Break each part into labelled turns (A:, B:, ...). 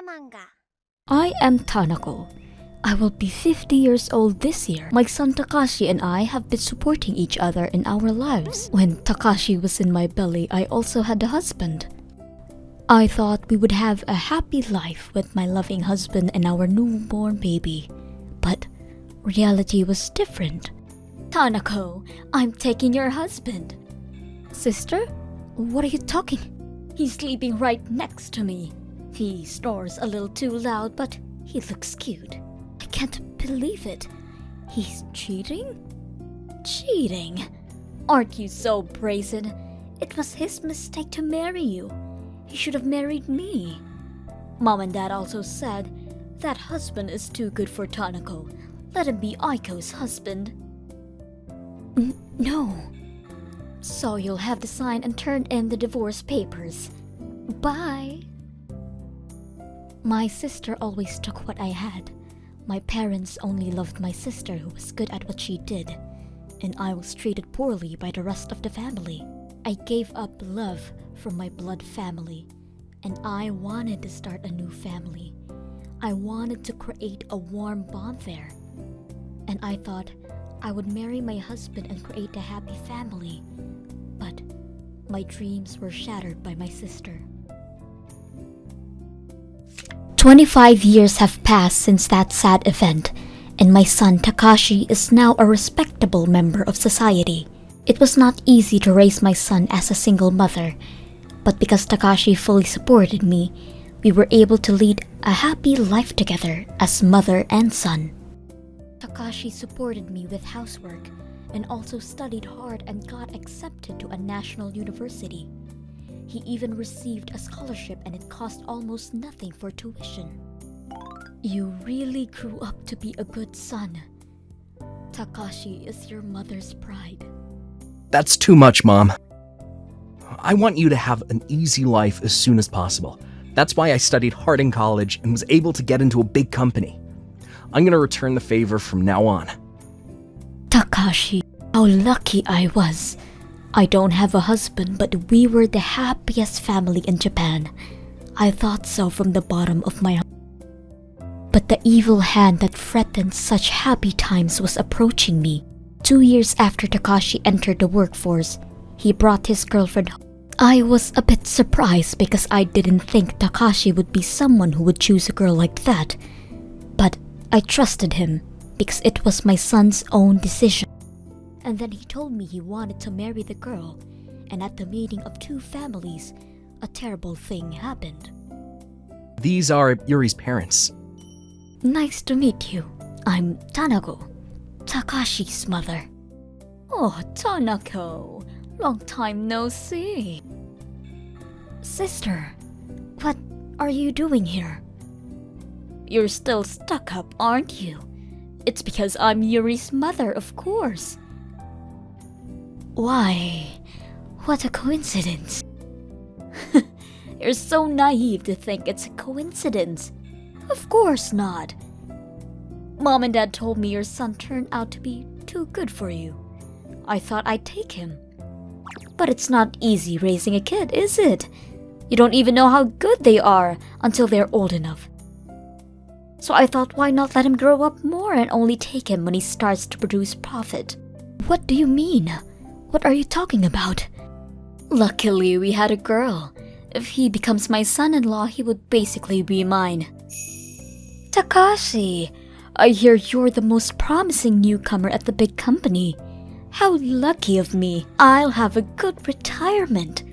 A: Manga.
B: I am Tanako. I will be 50 years old this year. My son Takashi and I have been supporting each other in our lives. When Takashi was in my belly, I also had a husband. I thought we would have a happy life with my loving husband and our newborn baby. But reality was different. Tanako, I'm taking your husband. Sister? What are you talking? He's sleeping right next to me. He snores a little too loud, but he looks cute. I can't believe it. He's cheating? Cheating? Aren't you so brazen? It was his mistake to marry you. He should have married me. Mom and Dad also said that husband is too good for Tanako. Let him be Aiko's husband. No. So you'll have to sign and turn in the divorce papers. Bye. My sister always took what I had. My parents only loved my sister, who was good at what she did, and I was treated poorly by the rest of the family. I gave up love from my blood family, and I wanted to start a new family. I wanted to create a warm bond there, and I thought I would marry my husband and create a happy family. But my dreams were shattered by my sister. 25 years have passed since that sad event, and my son Takashi is now a respectable member of society. It was not easy to raise my son as a single mother, but because Takashi fully supported me, we were able to lead a happy life together as mother and son. Takashi supported me with housework and also studied hard and got accepted to a national university. He even received a scholarship, and it cost almost nothing for tuition. You really grew up to be a good son. Takashi is your mother's pride.
C: That's too much, Mom. I want you to have an easy life as soon as possible. That's why I studied hard in college and was able to get into a big company. I'm gonna return the favor from now on.
B: Takashi, how lucky I was. I don't have a husband, but we were the happiest family in Japan. I thought so from the bottom of my heart. But the evil hand that threatened such happy times was approaching me. 2 years after Takashi entered the workforce, he brought his girlfriend home. I was a bit surprised because I didn't think Takashi would be someone who would choose a girl like that. But I trusted him because it was my son's own decision. And then he told me he wanted to marry the girl, and at the meeting of two families, a terrible thing happened.
C: These are Yuri's parents.
B: Nice to meet you. I'm Tanako, Takashi's mother. Oh, Tanako, long time no see. Sister, what are you doing here? You're still stuck up, aren't you? It's because I'm Yuri's mother, of course. Why? What a coincidence. You're so naive to think it's a coincidence. Of course not. Mom and Dad told me your son turned out to be too good for you. I thought I'd take him. But it's not easy raising a kid, is it? You don't even know how good they are until they're old enough. So I thought, why not let him grow up more and only take him when he starts to produce profit? What do you mean? What are you talking about? Luckily, we had a girl. If he becomes my son-in-law, he would basically be mine. Takashi, I hear you're the most promising newcomer at the big company. How lucky of me. I'll have a good retirement.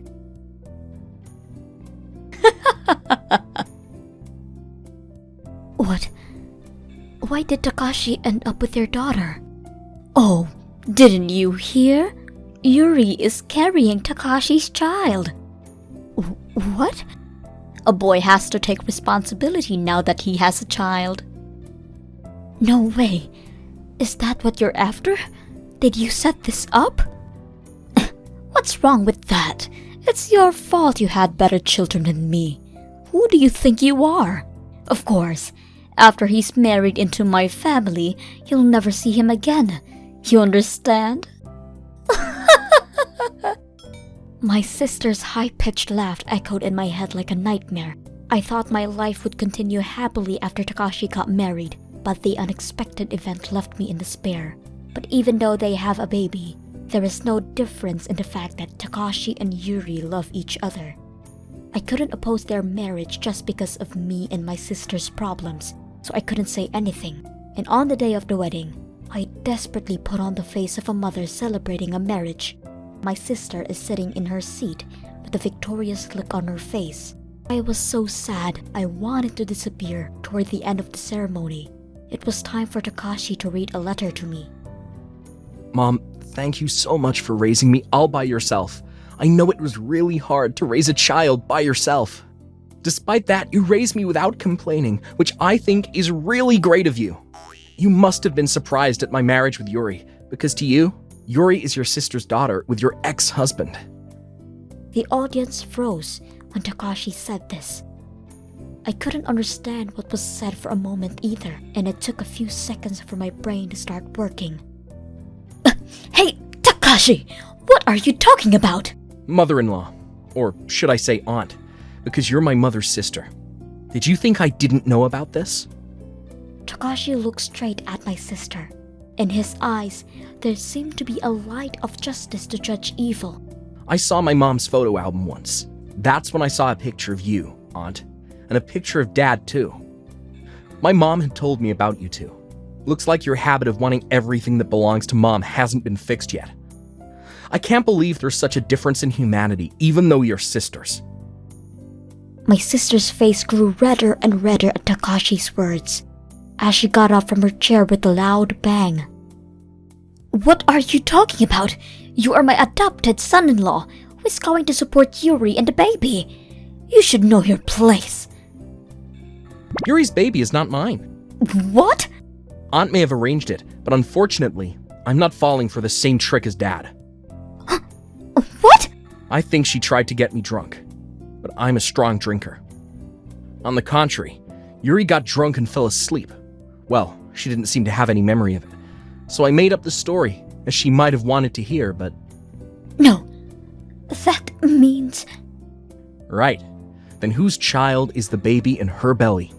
B: What? Why did Takashi end up with your daughter? Oh, didn't you hear? Yuri is carrying Takashi's child. What? A boy has to take responsibility now that he has a child. No way. Is that what you're after? Did you set this up? What's wrong with that? It's your fault you had better children than me. Who do you think you are? Of course, after he's married into my family, you'll never see him again. You understand? My sister's high-pitched laugh echoed in my head like a nightmare. I thought my life would continue happily after Takashi got married, but the unexpected event left me in despair. But even though they have a baby, there is no difference in the fact that Takashi and Yuri love each other. I couldn't oppose their marriage just because of me and my sister's problems, so I couldn't say anything. And on the day of the wedding, I desperately put on the face of a mother celebrating a marriage. My sister is sitting in her seat with a victorious look on her face. I was so sad I wanted to disappear toward the end of the ceremony. It was time for Takashi to read a letter to me.
C: Mom, thank you so much for raising me all by yourself. I know it was really hard to raise a child by yourself. Despite that, you raised me without complaining, which I think is really great of you. You must have been surprised at my marriage with Yuri, because to you, Yuri is your sister's daughter with your ex-husband.
B: The audience froze when Takashi said this. I couldn't understand what was said for a moment either, and it took a few seconds for my brain to start working. Hey, Takashi! What are you talking about?
C: Mother-in-law, or should I say aunt, because you're my mother's sister. Did you think I didn't know about this?
B: Takashi looked straight at my sister. In his eyes, there seemed to be a light of justice to judge evil.
C: I saw my mom's photo album once. That's when I saw a picture of you, Aunt, and a picture of Dad, too. My mom had told me about you two. Looks like your habit of wanting everything that belongs to Mom hasn't been fixed yet. I can't believe there's such a difference in humanity, even though you're sisters.
B: My sister's face grew redder and redder at Takashi's words, as she got up from her chair with a loud bang. What are you talking about? You are my adopted son-in-law, who is going to support Yuri and the baby. You should know your place.
C: Yuri's baby is not mine.
B: What?
C: Aunt may have arranged it, but unfortunately, I'm not falling for the same trick as Dad.
B: What?
C: I think she tried to get me drunk, but I'm a strong drinker. On the contrary, Yuri got drunk and fell asleep. Well, she didn't seem to have any memory of it, so I made up the story, as she might have wanted to hear, but...
B: No, that means...
C: Right. Then whose child is the baby in her belly?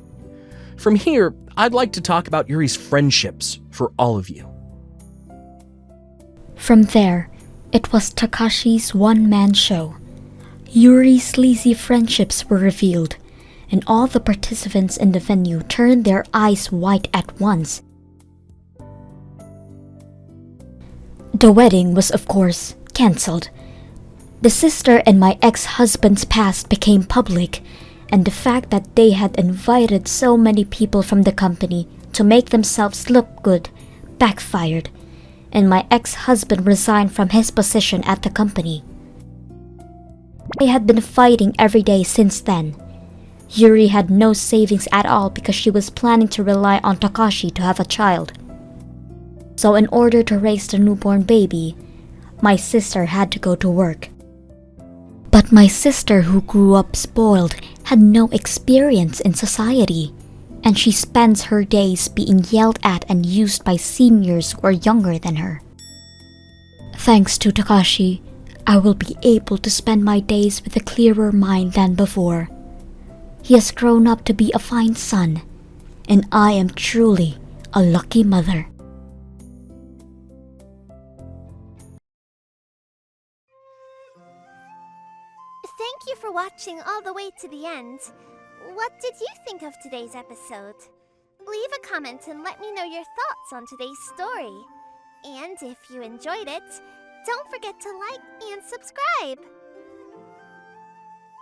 C: From here, I'd like to talk about Yuri's friendships for all of you.
B: From there, it was Takashi's one-man show. Yuri's sleazy friendships were revealed, and all the participants in the venue turned their eyes white at once. The wedding was, of course, cancelled. The sister and my ex-husband's past became public, and the fact that they had invited so many people from the company to make themselves look good backfired, and my ex-husband resigned from his position at the company. They had been fighting every day since then. Yuri had no savings at all because she was planning to rely on Takashi to have a child. So in order to raise the newborn baby, my sister had to go to work. But my sister, who grew up spoiled, had no experience in society, and she spends her days being yelled at and used by seniors who are younger than her. Thanks to Takashi, I will be able to spend my days with a clearer mind than before. He has grown up to be a fine son, and I am truly a lucky mother.
A: Thank you for watching all the way to the end. What did you think of today's episode? Leave a comment and let me know your thoughts on today's story. And if you enjoyed it, don't forget to like and subscribe.